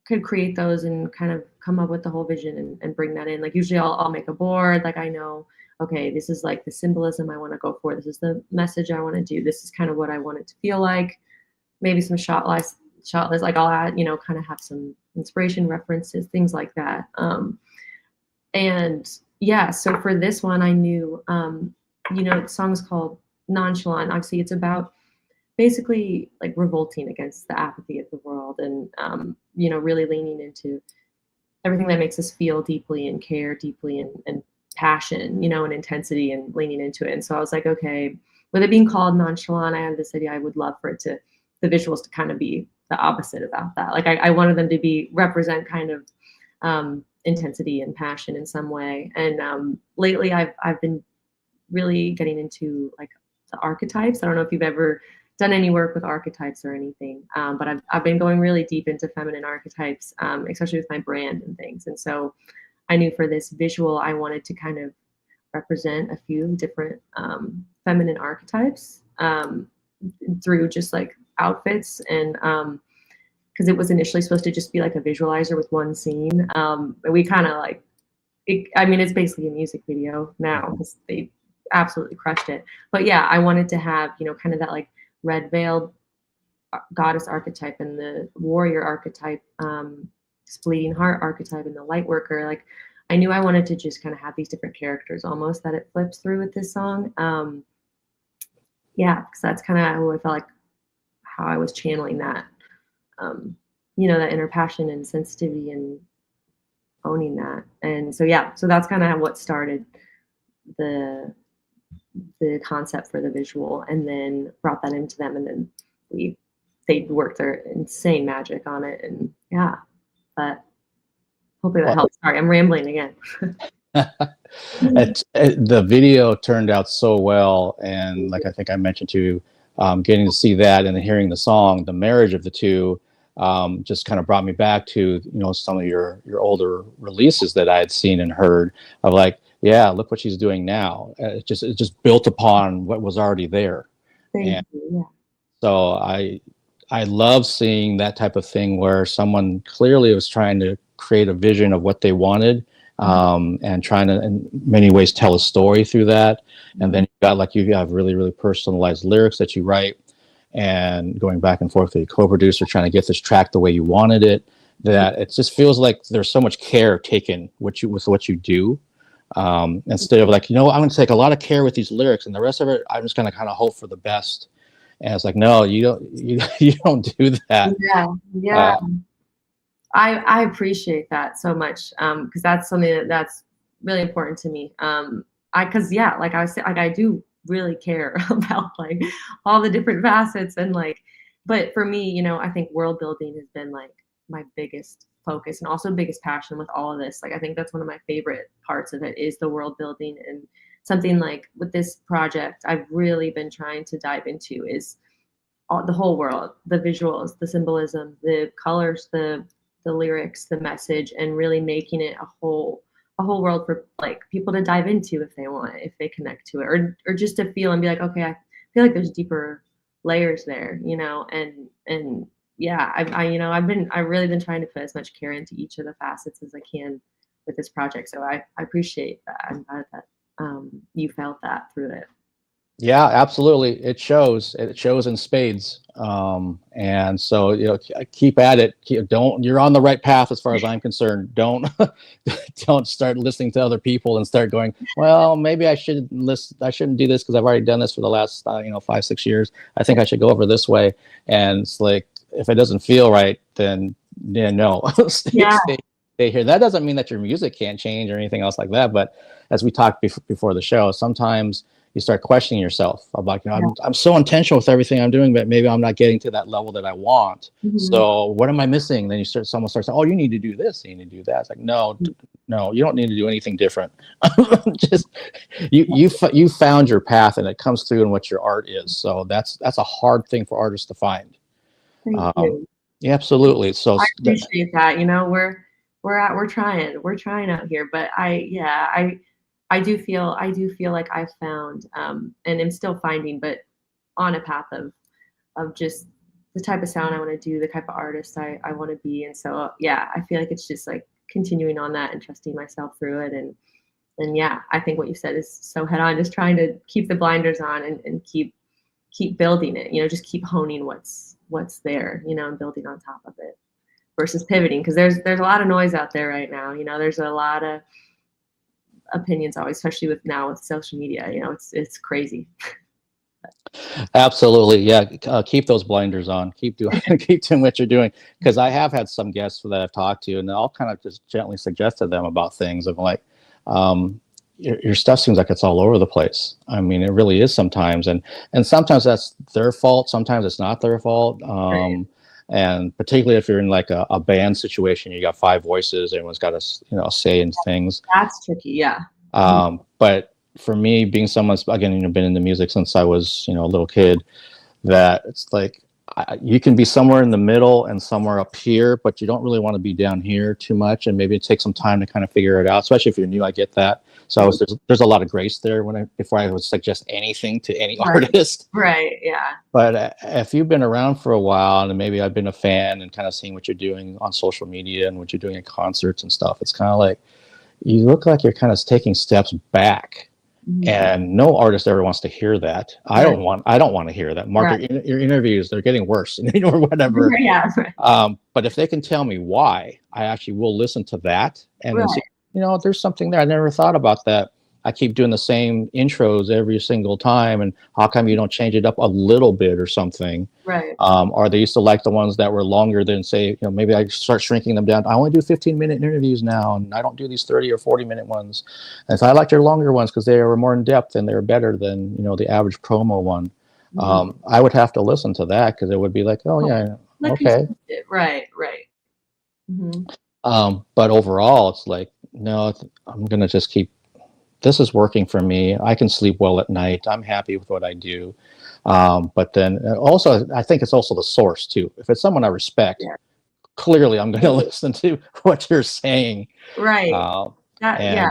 could create those and kind of come up with the whole vision and bring that in. Like usually I'll make a board. Like I know, okay, this is like the symbolism I want to go for. This is the message I want to do. This is kind of what I want it to feel like. Maybe some shot list, like I'll add, kind of have some inspiration references, things like that. And yeah, so for this one, I knew, the song is called Nonchalant. Obviously, it's about basically like revolting against the apathy of the world and, really leaning into everything that makes us feel deeply and care deeply and passion, and intensity and leaning into it. And so I was like, okay, with it being called Nonchalant, I had this idea I would love for it the visuals to kind of be the opposite about that. Like I wanted them to represent kind of intensity and passion in some way. And lately I've been really getting into like the archetypes. I don't know if you've ever done any work with archetypes or anything, but I've been going really deep into feminine archetypes, especially with my brand and things. And so I knew for this visual, I wanted to kind of represent a few different feminine archetypes through just like outfits and because it was initially supposed to just be like a visualizer with one scene. But we kind of like it's basically a music video now because they absolutely crushed it. But yeah, I wanted to have, kind of that like red veiled goddess archetype and the warrior archetype, this bleeding heart archetype and the light worker. Like I knew I wanted to just kind of have these different characters almost that it flips through with this song. Yeah, because that's kind of how I felt like how I was channeling that, that inner passion and sensitivity and owning that. And so, yeah, so that's kind of what started the concept for the visual and then brought that into them. And then they worked their insane magic on it. And yeah, but hopefully that helps. Sorry, I'm rambling again. The video turned out so well, and like I think I mentioned to you, getting to see that and hearing the song, the marriage of the two, just kind of brought me back to some of your older releases that I had seen and heard of. Like, yeah, look what she's doing now. It just built upon what was already there. Thank you. Yeah. So I love seeing that type of thing where someone clearly was trying to create a vision of what they wanted, and trying to, in many ways, tell a story through that. And then you have really, really personalized lyrics that you write, and going back and forth with your co-producer, trying to get this track the way you wanted it. That it just feels like there's so much care taken with what you do. Instead of like, I'm going to take a lot of care with these lyrics, and the rest of it, I'm just going to kind of hope for the best. And it's like, no, you don't do that. Yeah. I appreciate that so much because that's something that's really important to me. Like I was saying, like I do really care about like all the different facets and like, but for me, I think world building has been like my biggest focus and also biggest passion with all of this. Like I think that's one of my favorite parts of it is the world building, and something like with this project I've really been trying to dive into is the whole world, the visuals, the symbolism, the colors, the lyrics, the message, and really making it a a whole world for like people to dive into if they want, if they connect to it, or just to feel and be like, okay, I feel like there's deeper layers there, you know, and yeah, I've really been trying to put as much care into each of the facets as I can with this project. So I appreciate that. I'm glad that you felt that through it. Yeah, absolutely. It shows. It shows in spades. And so, keep at it. You're on the right path as far as I'm concerned. Don't don't start listening to other people and start going, well, maybe I shouldn't listen. I shouldn't do this because I've already done this for the last 5-6 years. I think I should go over this way. And it's like, if it doesn't feel right, then yeah, no, Yeah. stay here. That doesn't mean that your music can't change or anything else like that. But as we talked before the show, sometimes you start questioning yourself about, Yeah. I'm so intentional with everything I'm doing, but maybe I'm not getting to that level that I want. So what am I missing? Then someone starts saying, oh, you need to do this, you need to do that. It's like, no, you don't need to do anything different. Just you found your path, and it comes through in what your art is. So that's a hard thing for artists to find. Thank you. Yeah, absolutely. So I appreciate that. You know, we're trying out here, but I do feel like I've found and am still finding, but on a path of just the type of sound I want to do, the type of artist I want to be. And so yeah, I feel like it's just like continuing on that and trusting myself through it. And yeah, I think what you said is so head on, just trying to keep the blinders on and keep building it, you know, just keep honing what's there, you know, and building on top of it versus pivoting, because there's a lot of noise out there right now, you know, there's a lot of opinions always, especially with social media, you know, it's crazy. Absolutely, yeah. Keep those blinders on. Keep doing keep doing what you're doing. Because I have had some guests that I've talked to, and I'll kind of just gently suggest to them about things of like, your stuff seems like it's all over the place. I mean, it really is sometimes, and sometimes that's their fault. Sometimes it's not their fault. Right. And particularly if you're in like a band situation, you got 5 voices, everyone's got a say in things. That's tricky, yeah. But for me, being someone's again, been in the music since I was, a little kid, that it's like you can be somewhere in the middle and somewhere up here, but you don't really want to be down here too much. And maybe it takes some time to kind of figure it out, especially if you're new. I get that. So there's a lot of grace there before I would suggest anything to any artist. Right. Yeah. But if you've been around for a while, and maybe I've been a fan and kind of seeing what you're doing on social media and what you're doing at concerts and stuff, it's kind of like you look like you're kind of taking steps back. And no artist ever wants to hear that. I don't want to hear that. Mark, your interviews, they're getting worse, or whatever. Yeah. But if they can tell me why, I actually will listen to that and then see, there's something there. I never thought about that. I keep doing the same intros every single time, and how come you don't change it up a little bit or something? Right. Or they used to like the ones that were longer than, say, maybe I start shrinking them down. I only do 15-minute interviews now, and I don't do these 30 or 40-minute ones. And so I like your longer ones because they were more in depth and they're better than the average promo one. I would have to listen to that because it would be like, oh yeah, okay. Right. But overall, it's like, no, I'm gonna just keep. This is working for me. I can sleep well at night. I'm happy with what I do. But then also, I think it's also the source too. If it's someone I respect, clearly I'm going to listen to what you're saying. Right. Yeah.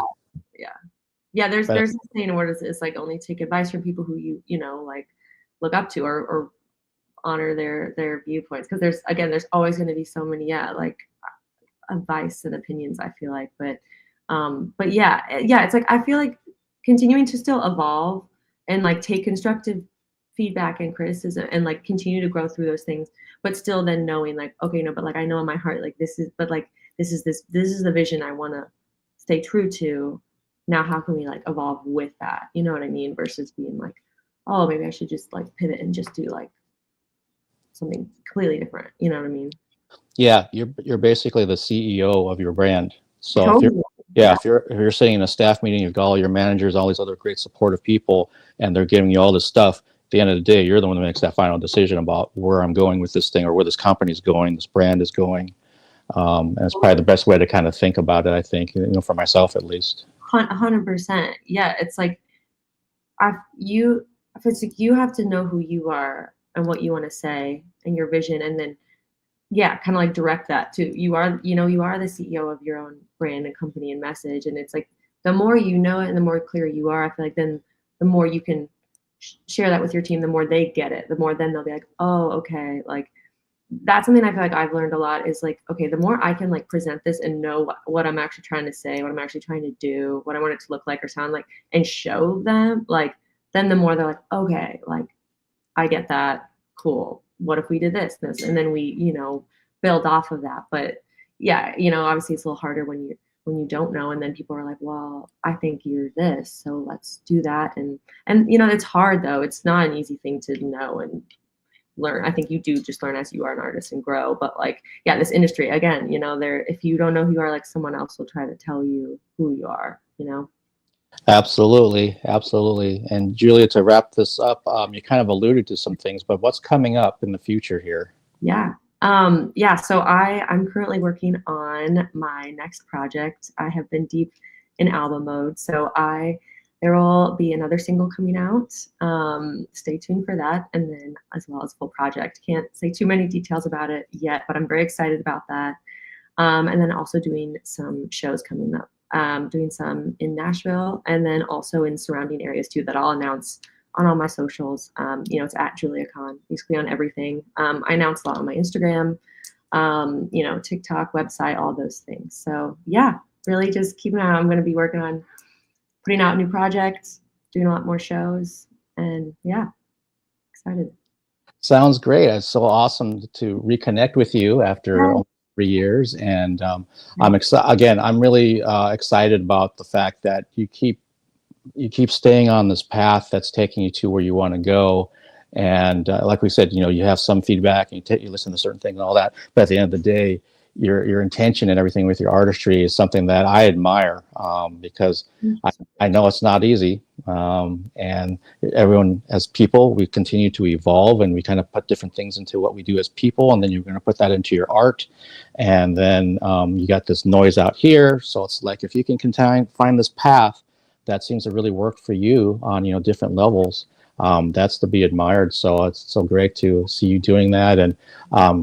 There's this saying where it's like only take advice from people who you like look up to or honor their viewpoints, because there's always going to be so many like advice and opinions, I feel like, but yeah, it's like I feel like continuing to still evolve and like take constructive feedback and criticism and like continue to grow through those things, but still then knowing like, okay, no, but like I know in my heart like this is the vision I want to stay true to. Now how can we like evolve with that, you know what I mean, versus being like, oh, maybe I should just like pivot and just do like something completely different, you know what I mean? Yeah, you're basically the CEO of your brand. So totally. if you're sitting in a staff meeting, you've got all your managers, all these other great supportive people, and they're giving you all this stuff. At the end of the day, you're the one that makes that final decision about where I'm going with this thing, or where this company's going, this brand is going. And it's probably the best way to kind of think about it, I think, for myself at least. 100%. Yeah, it's like you have to know who you are and what you want to say and your vision, and then yeah, kind of like direct that to you are, you are the CEO of your own brand and company and message. And it's like the more you know it and the more clear you are, I feel like then the more you can share that with your team, the more they get it, the more then they'll be like, oh, okay, like that's something I feel like I've learned a lot is like, okay, the more I can like present this and know what I'm actually trying to say, what I'm actually trying to do, what I want it to look like or sound like, and show them, like, then the more they're like, okay, like I get that. Cool. What if we did this? And then we, build off of that. But yeah, obviously it's a little harder when you don't know, and then people are like, well, I think you're this, so let's do that. And it's hard though. It's not an easy thing to know and learn. I think you do just learn as you are an artist and grow. But like, yeah, this industry again, there if you don't know who you are, like someone else will try to tell you who you are. Absolutely, absolutely. And Julia, to wrap this up, you kind of alluded to some things, but what's coming up in the future here? Yeah. Yeah, so I'm currently working on my next project. I have been deep in album mode. So there will be another single coming out. Stay tuned for that. And then as well as full project. Can't say too many details about it yet, but I'm very excited about that. And then also doing some shows coming up. Doing some in Nashville and then also in surrounding areas too that I'll announce on all my socials. It's at JULIA KAHN, basically on everything. I announce a lot on my Instagram, TikTok, website, all those things. So yeah, really just keep an eye out. I'm going to be working on putting out new projects, doing a lot more shows, and yeah, excited. Sounds great. It's so awesome to reconnect with you after Yeah. 3 years. And I'm excited. Again, I'm really excited about the fact that you keep staying on this path that's taking you to where you want to go. And like we said, you have some feedback and you listen to certain things and all that. But at the end of the day, your intention and everything with your artistry is something that I admire because I know it's not easy. And everyone, as people, we continue to evolve and we kind of put different things into what we do as people. And then you're going to put that into your art. And then you got this noise out here. So it's like if you can find this path that seems to really work for you on different levels, that's to be admired. So it's so great to see you doing that and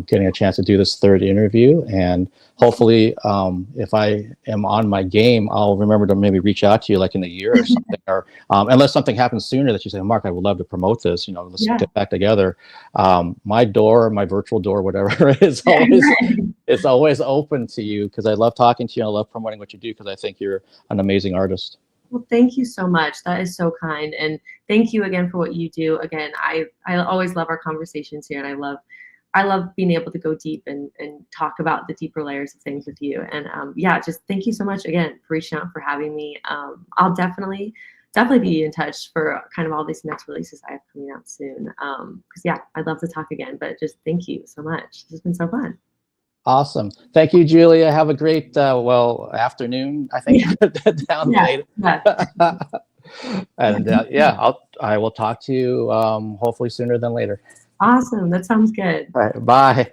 getting a chance to do this third interview. And hopefully if I am on my game, I'll remember to maybe reach out to you like in a year or something, or unless something happens sooner that you say, Mark, I would love to promote this, let's get back together. My virtual door, whatever, it's always open to you because I love talking to you. I love promoting what you do because I think you're an amazing artist. Well, thank you so much. That is so kind. And thank you again for what you do. Again, I always love our conversations here, and I love being able to go deep and talk about the deeper layers of things with you. And yeah, just thank you so much again for reaching out, for having me. I'll definitely be in touch for kind of all these next releases I have coming out soon. Because yeah, I'd love to talk again, but just thank you so much. This has been so fun. Awesome. Thank you, Julia. Have a great, afternoon, I think, down later. Yeah. And I will talk to you hopefully sooner than later. Awesome. That sounds good. All right. Bye.